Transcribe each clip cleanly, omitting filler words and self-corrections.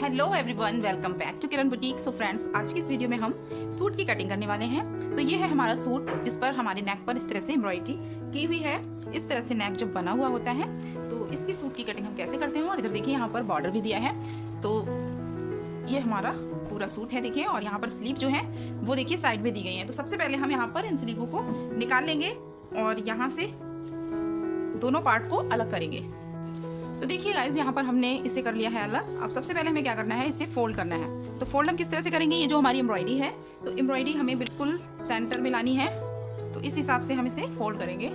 Hello everyone, welcome back to Kiran boutique. So friends, आज की इस वीडियो में हम सूट की कटिंग करने वाले हैं। तो ये है हमारा सूट, जिस पर हमारे नेक पर इस तरह से एम्ब्रॉयडरी की हुई है। इस तरह से नेक जब बना हुआ होता है तो इसकी सूट की कटिंग हम कैसे करते हैं। और इधर देखिए, यहाँ पर बॉर्डर भी दिया है। तो ये हमारा पूरा सूट है देखिए। और यहाँ पर स्लीव जो है वो देखिए साइड में दी गई है। तो सबसे पहले हम यहाँ पर इन स्लीवों को निकाल लेंगे और यहाँ से दोनों पार्ट को अलग करेंगे। तो देखिए गाइज, यहाँ पर हमने इसे कर लिया है अलग। अब सबसे पहले हमें क्या करना है, इसे फोल्ड करना है। तो फोल्ड हम किस तरह से करेंगे, ये जो हमारी एम्ब्रॉयडरी है, तो एम्ब्रॉयडरी हमें बिल्कुल सेंटर में लानी है। तो इस हिसाब से हम इसे फोल्ड करेंगे।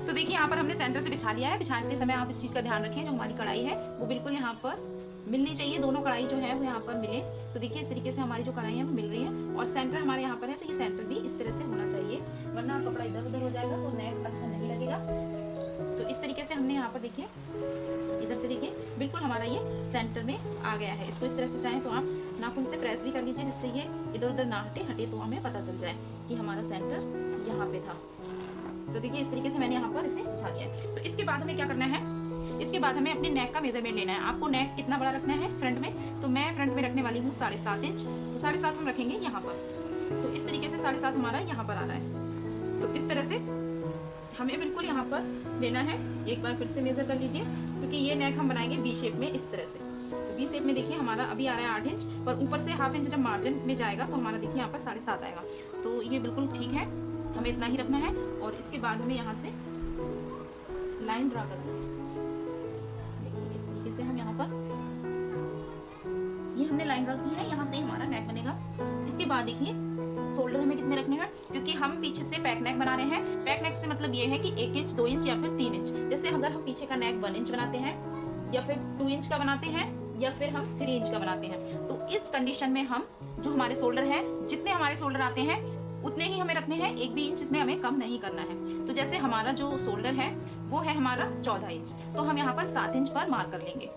तो देखिए, यहाँ पर हमने सेंटर से बिछा लिया है। बिछाते समय आप इस चीज़ का ध्यान रखें, जो हमारी कढ़ाई है वो बिल्कुल यहाँ पर मिलनी चाहिए। दोनों कढ़ाई जो है वो यहाँ पर मिले। तो देखिए, इस तरीके से हमारी जो कढ़ाई है वो मिल रही है। और सेंटर हमारे यहाँ पर है, तो ये सेंटर भी इस तरह से होना चाहिए, वरना कपड़ा इधर उधर हो जाएगा तो नेक अच्छा नहीं लगेगा। तो इस तरीके से हमने यहाँ पर देखिए, इधर से देखिए बिल्कुल हमारा ये सेंटर में आ गया है। इसको इस तरह से चाहें तो आप नाखून से प्रेस भी कर लीजिए, जिससे ये इधर उधर ना हटे तो हमें पता चल जाए कि हमारा सेंटर यहाँ पे था। तो देखिए, इस तरीके से मैंने यहाँ पर इसे बिछा लिया है। तो इसके बाद हमें क्या करना है, इसके बाद हमें अपने नेक का मेजरमेंट लेना है। आपको नेक कितना बड़ा रखना है फ्रंट में, तो मैं फ्रंट में रखने वाली हूँ 7.5 इंच। तो 7.5 हम रखेंगे यहाँ पर। तो इस तरीके से 7.5 हमारा यहाँ पर आ रहा है। तो इस तरह से हमें बिल्कुल यहाँ पर लेना है। एक बार फिर से मेजर कर लीजिए, क्योंकि ये नेक हम बनाएंगे बी शेप में इस तरह से। तो बी शेप में देखिए हमारा अभी आ रहा है 8 इंच, पर ऊपर से हाफ इंच जब मार्जिन में जाएगा तो हमारा देखिए यहाँ पर 7.5 आएगा। तो ये बिल्कुल ठीक है, हमें इतना ही रखना है। और इसके बाद हमें यहाँ से लाइन ड्रा करना है। देखिए, इस तरीके से हम यहाँ पर ये हमने लाइन ड्रा की है, यहाँ से हमारा नेक बनेगा। इसके बाद देखिए, शोल्डर हमें कितने रखने हैं, क्योंकि हम पीछे से पैक नेक बना रहे हैं। पैक नेक से मतलब ये है कि 1 इंच, 2 इंच या फिर 3 इंच। जैसे अगर हम पीछे का नेक 1 इंच बनाते हैं, या फिर 2 इंच का बनाते हैं, या फिर हम 3 इंच का बनाते हैं, तो इस कंडीशन में हम जो हमारे शोल्डर है, जितने हमारे शोल्डर आते हैं उतने ही हमें रखने हैं। 1 भी इंच इसमें हमें कम नहीं करना है। तो जैसे हमारा जो शोल्डर है वो है हमारा 14 इंच, तो हम यहाँ पर 7 इंच पर मार्क कर लेंगे।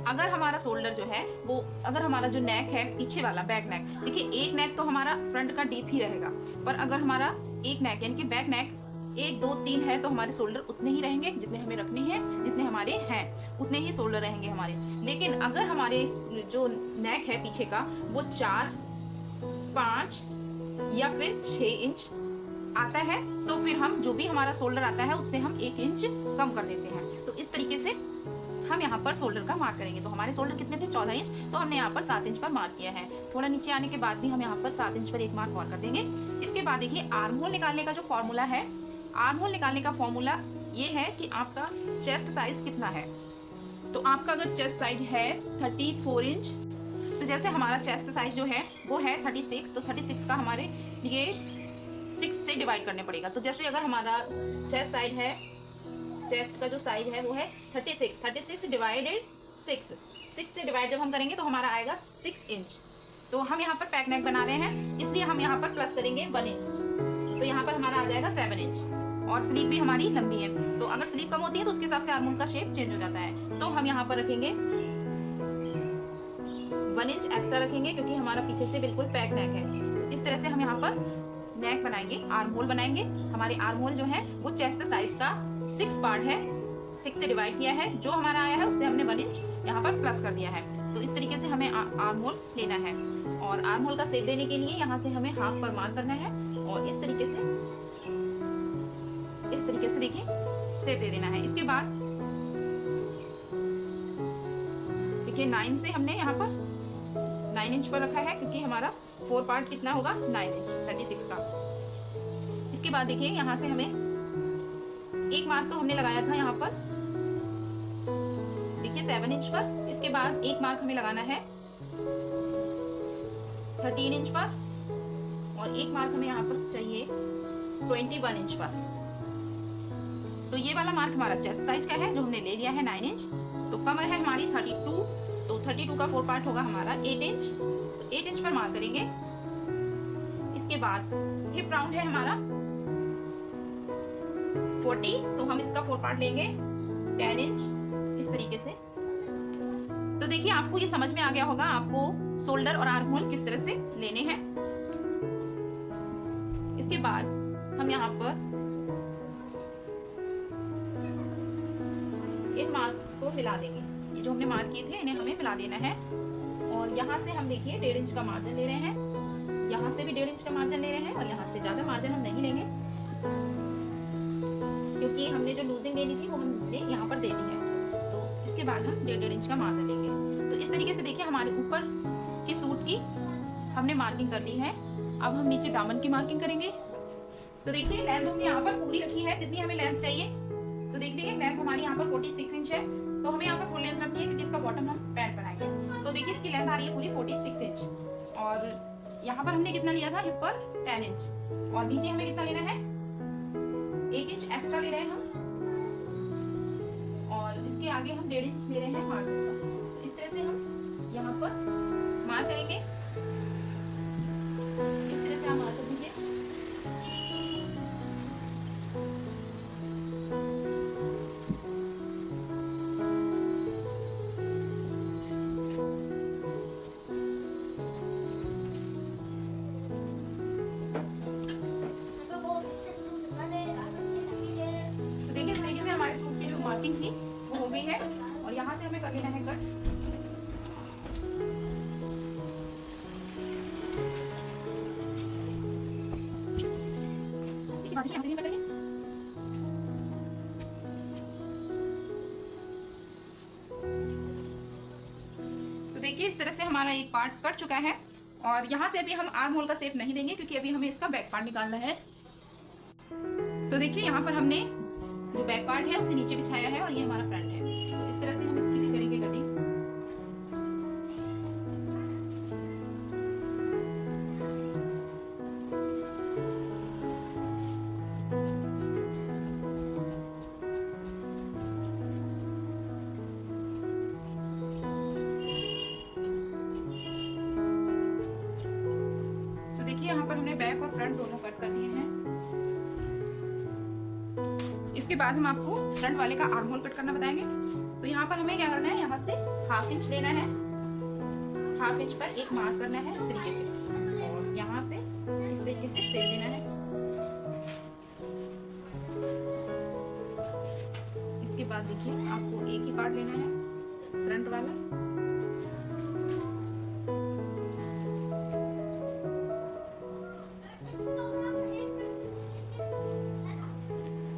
अगर हमारा शोल्डर जो है वो, अगर हमारा जो नेक है पीछे वाला बैक नेक, देखिए एक नेक तो हमारा फ्रंट का डीप ही रहेगा, पर अगर हमारा एक नेक यानी कि बैक नेक 1, 2, 3 है, तो हमारे शोल्डर उतने ही रहेंगे जितने हमें रखने हैं। जितने हमारे हैं उतने ही शोल्डर रहेंगे हमारे। लेकिन अगर हमारे जो नेक है पीछे का वो 4, 5 या फिर 6 इंच आता है, तो फिर हम जो भी हमारा शोल्डर आता है उससे हम 1 इंच कम कर देते हैं। तो इस तरीके से हम यहाँ पर शोल्डर का मार्क करेंगे। तो हमारे शोल्डर कितने थे, 14 इंच, तो हमने यहाँ पर 7 इंच पर मार्क किया है। थोड़ा नीचे आने के बाद भी हम यहाँ पर 7 इंच पर एक मार्क और कर देंगे। इसके बाद देखिए, आर्म होल निकालने का जो फॉर्मूला है, आर्म होल निकालने का फॉर्मूला ये है कि आपका चेस्ट साइज कितना है। तो आपका अगर चेस्ट साइज है 34 इंच, तो जैसे हमारा चेस्ट साइज जो है वो है 36, तो 36 का हमारे लिए 6 से डिवाइड करने पड़ेगा। तो जैसे अगर हमारा चेस्ट साइज है, चेस्ट का जो साइज है वो है 36 डिवाइडेड 6 से डिवाइड जब हम करेंगे तो हमारा आएगा 6 इंच। तो हम यहाँ पर पैक नेक बना रहे हैं, इसलिए हम यहाँ पर प्लस करेंगे 1 इंच। तो यहाँ पर हमारा आ जाएगा 7 इंच। और स्लीव भी हमारी लंबी है, तो अगर स्लीव कम होती है तो उसके हिसाब से आर्म होल का शेप चेंज हो जाता है। तो हम यहाँ पर रखेंगे 1 इंच एक्स्ट्रा रखेंगे, क्योंकि हमारा पीछे से बिल्कुल पैक नेक है। तो इस तरह से हम यहाँ पर नेक बनाएंगे, आर्म होल बनाएंगे। हमारे आर्म होल जो है वो चेस्ट साइज का 6 पार्ट है, 6 से डिवाइड किया है। जो हमारा आया है उससे हमने 1 इंच यहाँ पर प्लस कर दिया है। तो इस तरीके से हमें आर्म होल लेना है। और आर्म होल का शेप देने के लिए यहाँ से हमें हाफ पर मार्क करना है, और इस तरीके से देखिए शेप दे देना है। इसके बाद देखिए 9 से हमने यहाँ पर 9 इंच पर रखा है, क्योंकि हमारा 4 पार्ट कितना होगा, 9 इंच 36 का। इसके बाद देखिए, यहाँ से हमें एक मार्क तो हमने लगाया था यहाँ पर देखिए 7 इंच पर। इसके बाद एक मार्क हमें लगाना है 13 इंच पर, और एक मार्क हमें यहाँ पर चाहिए 21 इंच पर। तो ये वाला मार्क हमारा चेस्ट साइज का है, जो हमने ले लिया है 9 इंच। तो कमर है हमारी 32, तो 32 का 4 पार्ट होगा हमारा 8 इंच। तो 8 इंच पर मार्क करेंगे। इसके बाद हिप राउंड है हमारा 40, तो हम इसका 4 पार्ट लेंगे 10 इंच इस तरीके से। तो देखिए, आपको ये समझ में आ गया होगा आपको शोल्डर और आर्म होल किस तरह से लेने हैं। इसके बाद हम यहाँ पर इन मार्क्स को मिला देंगे। ये जो हमने मार्क किए थे इन्हें हमें मिला देना है। और यहाँ से हम देखिए 1.5 इंच का मार्जिन ले रहे हैं, यहाँ से भी 1.5 इंच का मार्जिन ले रहे हैं, और यहाँ से ज़्यादा मार्जिन हम नहीं लेंगे क्योंकि हमने जो लूजिंग लेनी थी वो हमने यहाँ पर दे दी है। तो इसके बाद हम 1.5 इंच का मार्जिन लेंगे। तो इस तरीके से देखिए हमारे ऊपर के सूट की हमने मार्किंग कर ली है। अब हम नीचे दामन की मार्किंग करेंगे। तो देखिए लेंथ हमने यहाँ पर पूरी रखी है जितनी हमें लेंथ चाहिए। तो देख लीजिए लेंथ हमारी यहाँ पर 46 इंच है, तो हमें यहाँ पर फुल लेंथ रखनी है क्योंकि इसका बॉटम हम पैंट बनाएंगे। तो देखिए इसकी लेंथ आ रही है पूरी 46 इंच, और यहाँ पर हमने कितना लिया था हिप पर 10 इंच, और नीचे हमें कितना लेना है 1 इंच एक्स्ट्रा ले रहे हैं हम, और इसके आगे हम 1.5 इंच ले रहे हैं मार्जिन का। तो इस तरह से हम यहाँ पर मार्क करेंगे, इस तरह से हम मार्क करेंगे। इस तरीके से हमारे सूट की जो मार्किंग थी वो हो गई है, और यहाँ से हमें कर लेना है कट। इसके बाद यहाँ से भी कट लेंगे। तो देखिए इस तरह से हमारा एक पार्ट कट चुका है, और यहाँ से अभी हम आर्म होल का शेप नहीं देंगे क्योंकि अभी हमें इसका बैक पार्ट निकालना है। तो देखिए यहाँ पर हमने जो बैक पार्ट है उसे नीचे बिछाया है, और ये हमारा फ्रंट है। तो इस तरह से हम इसकी भी करेंगे कटिंग। तो देखिए यहाँ पर हमने बैक और फ्रंट दोनों कट कर दिए हैं। इसके बाद हम आपको फ्रंट वाले का आर्म होल कट करना बताएंगे। तो यहाँ पर हमें क्या करना है, यहाँ से 1/2 इंच लेना है, 1/2 इंच पर एक मार्क करना है इस तरीके से, और यहाँ से इस तरीके से शेप देना है। इसके बाद देखिए आपको एक ही पार्ट लेना है फ्रंट वाला,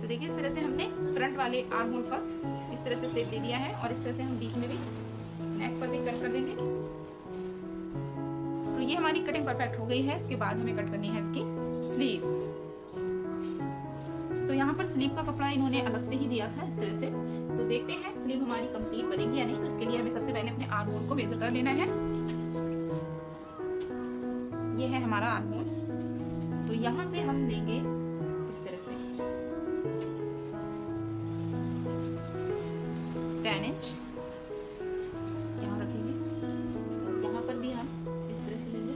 देखिए इस तरह से हमने फ्रंट वाले आर्म होल पर इस तरह से शेप दे दिया है, और इस तरह से हम बीच में भी नेक पर भी कट कर देंगे। तो ये हमारी कटिंग परफेक्ट हो गई है। इसके बाद हमें कट करनी है इसकी स्लीव। तो यहाँ पर स्लीव का कपड़ा इन्होंने अलग से ही दिया था इस तरह से। तो देखते हैं स्लीव हमारी कंप्लीट बनेगी या नहीं। तो इसके लिए हमें सबसे पहले अपने आर्म होल को मेजर कर लेना है। ये है हमारा आर्म होल। तो यहाँ से हम लेंगे इस तरह से 10 इंच यहाँ रखेंगे, और यहाँ पर भी हम इस तरह से लेंगे,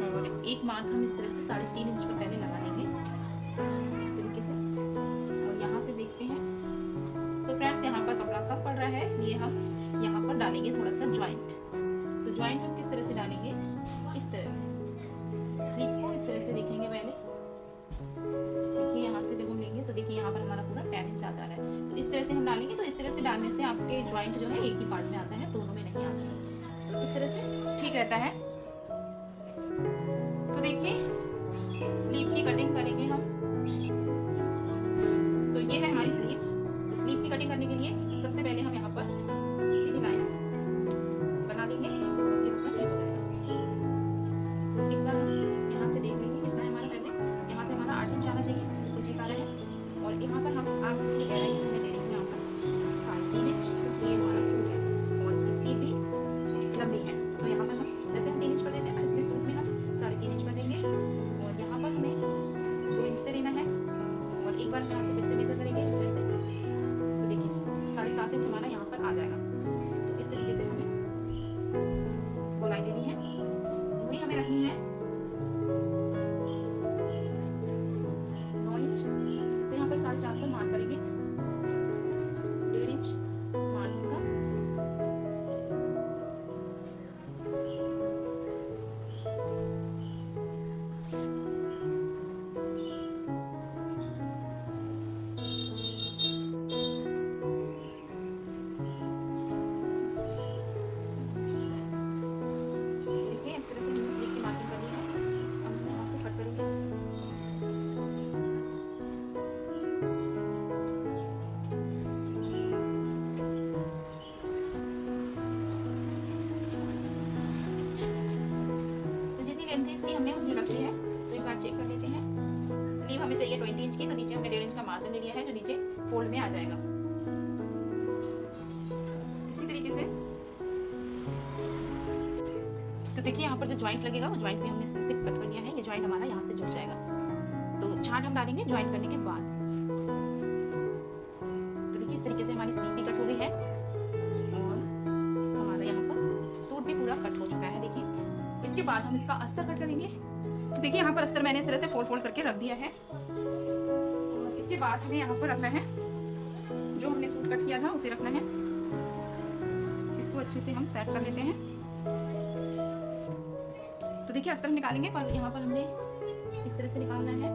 और एक मार्क हम इस तरह से 3.5 इंच पर पहले लगा लेंगे इस तरीके से। और यहाँ से देखते हैं तो फ्रेंड्स यहाँ पर कपड़ा कम पड़ रहा है, इसलिए हम यहाँ पर डालेंगे थोड़ा सा ज्वाइंट। तो ज्वाइंट हम किस तरह से डालेंगे, इस तरह से स्लीव को इस तरह से देखेंगे पहले। देखिए यहाँ से जब हम लेंगे तो देखिए यहाँ पर हमारा पूरा 10 इंच आता है। तो इस तरह से हम डालेंगे, तो इस तरह से डालने से आपके ज्वाइंट जो है एक ही पार्ट में आता है, दोनों में नहीं आता है। तो इस तरह से ठीक रहता है। तो देखिए स्लीव की कटिंग करेंगे हम। तो ये है हमारी स्लीव। तो स्लीव की कटिंग करने के लिए सबसे पहले हम यहाँ पर सीधी लाइन बना देंगे, ये कपड़ा ठीक हो जाएगा। तो एक बार हम यहाँ से देख लेंगे कितना है हमारा फैब्रिक। यहाँ से हमारा 8 इंच आना चाहिए, बिल्कुल ठीक आ रहा है। और यहाँ पर हम आर्म की गहराई हमने दे रही है यहाँ पर 3.5 इंच। तो ये हमारा सूट है, और इसकी स्लीव भी लंबी है। तो यहाँ पर हम जैसे हम 3 इंच पर देते हैं ना, इसमें सूट में हम 3.5 इंच पर देंगे, और यहाँ पर हमें 2 इंच से लेना है। और एक बार यहाँ से फिर से मेजर करेंगे इस तरह से। तो देखिए 7.5 इंच हमारा यहाँ पर आ जाएगा। तो इस तरीके से हमें गोलाई देनी है, मूरी हमें रखनी है 9 इंच। तो यहाँ पर 4.5 पर मार्क करेंगे, 1.5 इंच मार्जिन का। स्लीव हमें चाहिए 20 इंच की, तो नीचे हमने 1.5 इंच का मार्जिन ले लिया है जो नीचे फोल्ड में आ जाएगा। इसी तरीके से तो देखिए यहाँ पर जो ज्वाइंट लगेगा वो ज्वाइंट भी हमने इस तरह से कट कर लिया है। ये ज्वाइंट हमारा यहाँ से जुड़ जाएगा, तो छांट हम डालेंगे ज्वाइंट करने के बाद। तो देखिए इस तरीके से हमारी स्लीव भी कट हो गई है और हमारा यहाँ पर सूट भी पूरा कट हो चुका है। देखिए इसके बाद हम इसका अस्तर कट करेंगे। तो देखिए यहाँ पर अस्तर मैंने इस तरह से फोल्ड करके रख दिया है। और इसके बाद हमें यहाँ पर रखना है जो हमने सूट कट किया था उसे रखना है। इसको अच्छे से हम सेट कर लेते हैं। तो देखिए अस्तर निकालेंगे, पर यहाँ पर हमने इस तरह से निकालना है,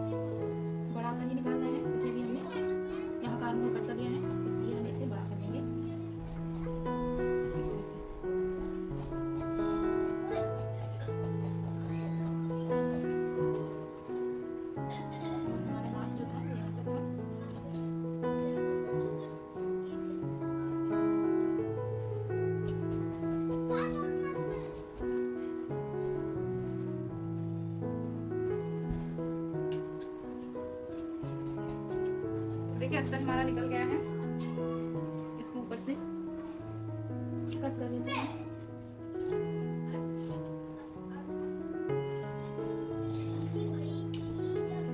बड़ा कर ही निकालना है। देखिए भी हमने यहाँ का आर्म कट कर लिया है, इसलिए हम इसे बड़ा कर लेंगे इस तरह से। हमारा हाथ जो था यहाँ पर था। देखिए अस्तर हमारा निकल गया है। इसको ऊपर से कट कर लेते हैं।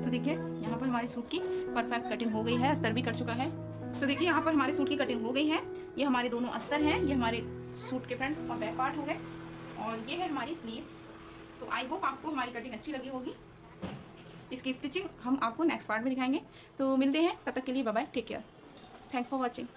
तो देखिए यहाँ पर हमारी सूट की परफेक्ट कटिंग हो गई है, अस्तर भी कट चुका है। तो देखिए यहाँ पर हमारे सूट की कटिंग हो गई है। ये हमारे दोनों अस्तर हैं, ये हमारे सूट के फ्रंट और बैक पार्ट हो गए और ये है हमारी स्लीव। तो आई होप आपको हमारी कटिंग अच्छी लगी होगी। इसकी स्टिचिंग हम आपको नेक्स्ट पार्ट में दिखाएंगे। तो मिलते हैं, तब तक के लिए bye bye, take care, thanks for watching.